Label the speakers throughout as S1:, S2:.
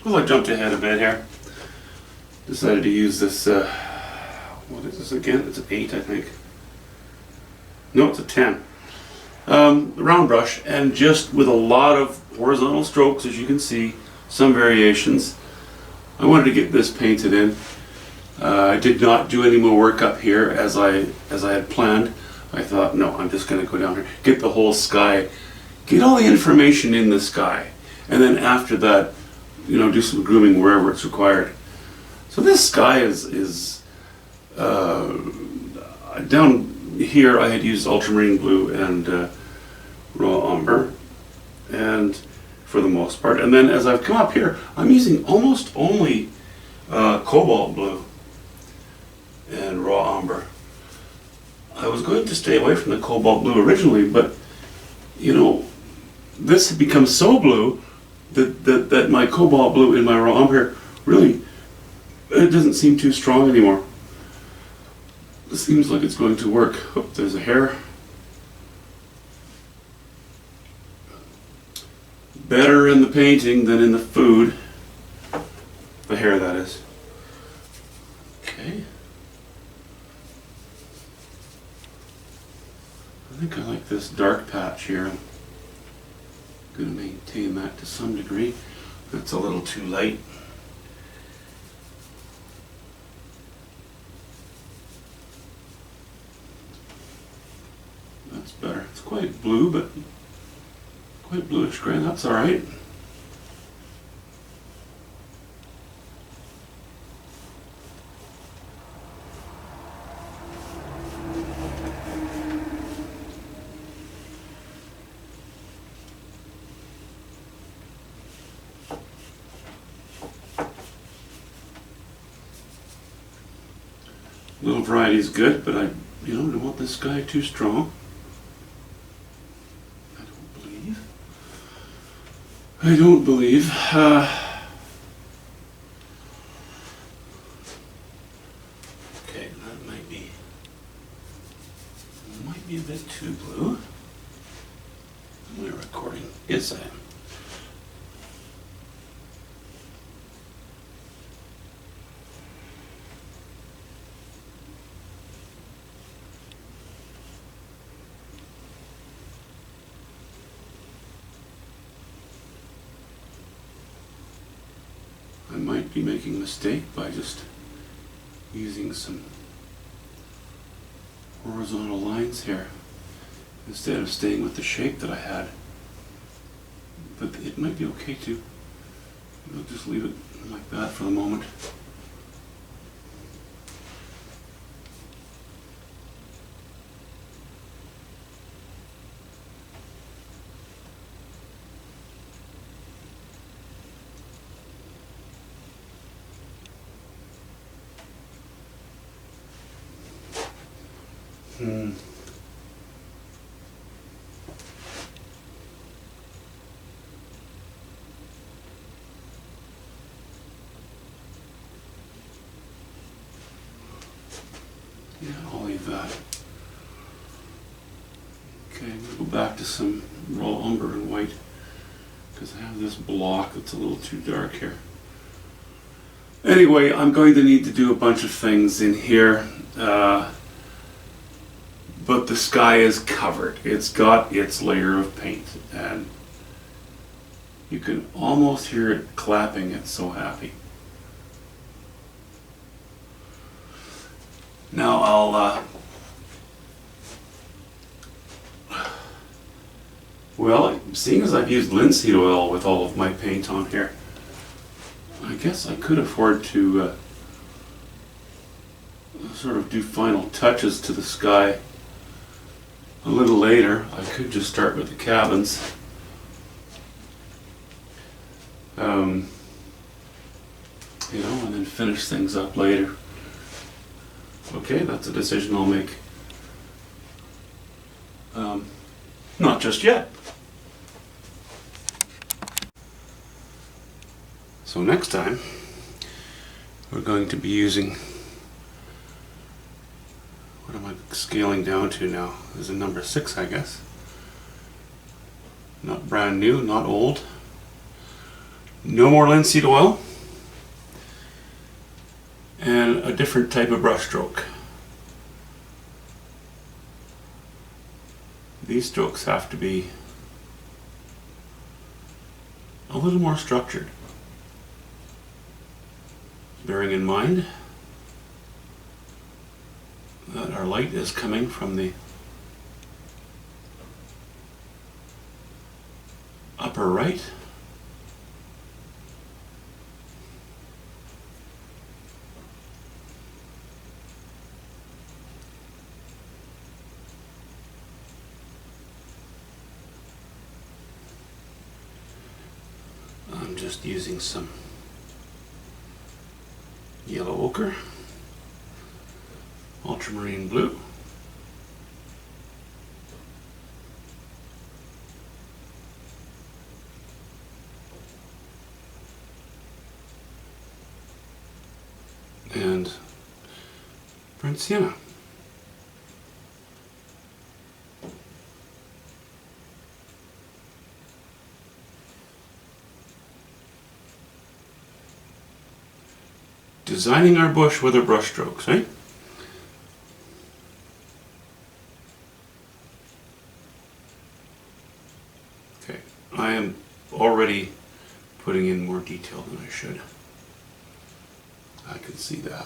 S1: Well, I jumped ahead a bit here. Decided to use this, what is this again? It's an 8, I think. No, it's a 10. Round brush, and just with a lot of horizontal strokes, as you can see, some variations. I wanted to get this painted in. I did not do any more work up here as I had planned. I thought, no, I'm just going to go down here, get the whole sky, get all the information in the sky, and then after that, you know, do some grooming wherever it's required. So this sky is down here. I had used ultramarine blue and raw umber, and for the most part, and then as I've come up here, I'm using almost only cobalt blue and raw umber. I was going to stay away from the cobalt blue originally, but you know, this had become so blue that my cobalt blue in my raw umber really, it doesn't seem too strong anymore. It seems like it's going to work. Oh, there's a hair. Better in the painting than in the food. The hair, that is. Okay. I think I like this dark patch here. I'm going to maintain that to some degree. That's a little too light. That's better. It's quite blue, but quite bluish gray. That's all right. Little variety is good, but I don't want this guy too strong. I don't believe. Okay, that might be a bit too blue. Am I recording? Yes, I am. I might be making a mistake by just using some horizontal lines here instead of staying with the shape that I had. But it might be okay to just leave it like that for the moment. Yeah, I'll leave that. Okay, I'm going to go back to some raw umber and white because I have this block that's a little too dark here. Anyway, I'm going to need to do a bunch of things in here, but the sky is covered. It's got its layer of paint, and you can almost hear it clapping. It's so happy. Now well, seeing as I've used linseed oil with all of my paint on here, I guess I could afford to sort of do final touches to the sky a little later. I could just start with the cabins. And then finish things up later. Okay, that's a decision I'll make. Not just yet. So next time, we're going to be using, what am I scaling down to now? This is a number 6, I guess. Not brand new, not old. No more linseed oil. And a different type of brush stroke. These strokes have to be a little more structured. Bearing in mind that our light is coming from the upper right. I'm just using some yellow ochre, ultramarine blue, and burnt sienna. Designing our bush with our brush strokes, right? Okay, I am already putting in more detail than I should. I can see that.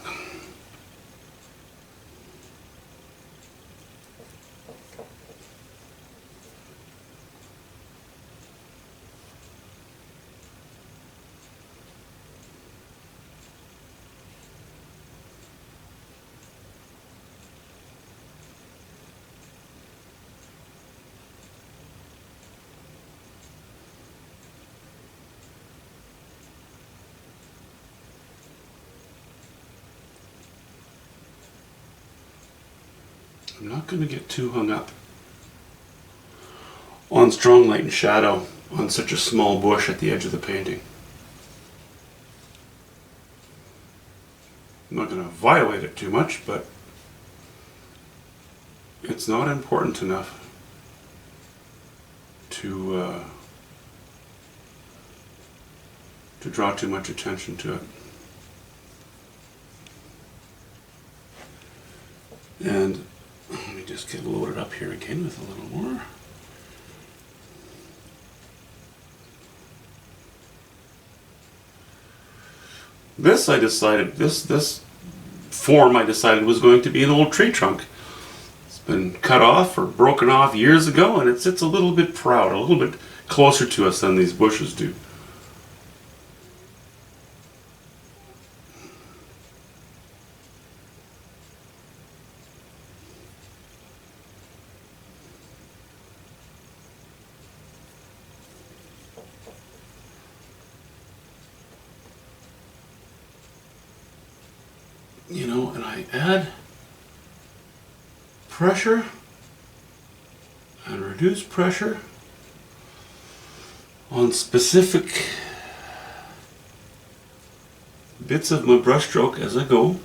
S1: I'm not going to get too hung up on strong light and shadow on such a small bush at the edge of the painting. I'm not going to violate it too much, but it's not important enough to draw too much attention to it. And let me just get loaded up here again with a little more. This I decided, this form I decided was going to be an old tree trunk. It's been cut off or broken off years ago, and it sits a little bit proud, a little bit closer to us than these bushes do. You know, and I add pressure and reduce pressure on specific bits of my brush stroke as I go.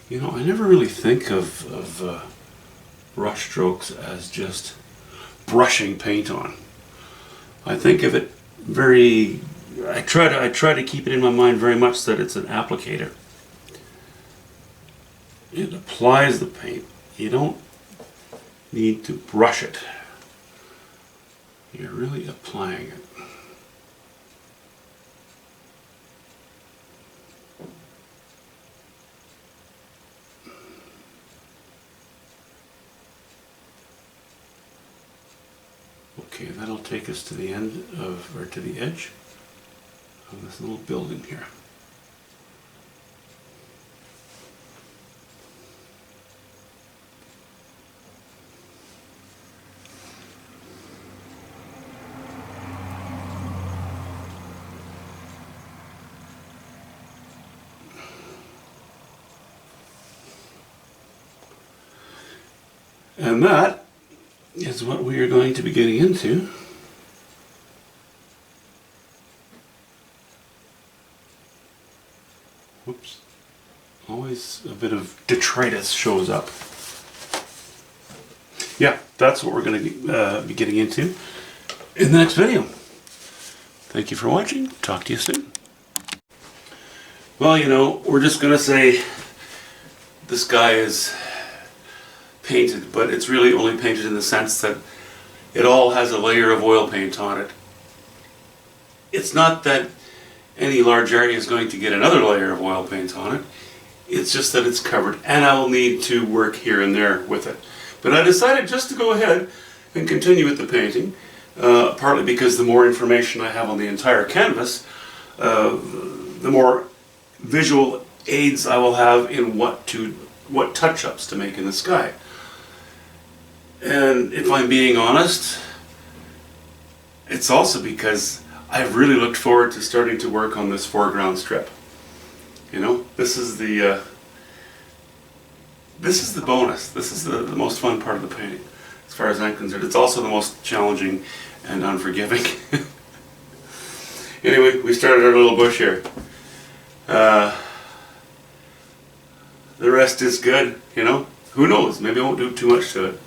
S1: You know, I never really think of brush strokes as just brushing paint on. I think of it very, I try to keep it in my mind very much that it's an applicator. It applies the paint. You don't need to brush it. You're really applying it. Okay, that'll take us to the end of, or to the edge of this little building here. And that is what we are going to be getting into. Whoops. Always a bit of detritus shows up. yeah, that's what we're going to be getting into in the next video. Thank you for watching. Talk to you soon. Well, you know, we're just going to say this guy is painted, but it's really only painted in the sense that it all has a layer of oil paint on it. It's not that any large area is going to get another layer of oil paint on it. It's just that it's covered, and I will need to work here and there with it. But I decided just to go ahead and continue with the painting, partly because the more information I have on the entire canvas, the more visual aids I will have in what touch-ups to make in the sky. And if I'm being honest, it's also because I've really looked forward to starting to work on this foreground strip. You know, this is the bonus. This is the most fun part of the painting, as far as I'm concerned. It's also the most challenging and unforgiving. Anyway, we started our little bush here. The rest is good, you know. Who knows? Maybe I won't do too much to it.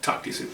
S1: Talk to you soon.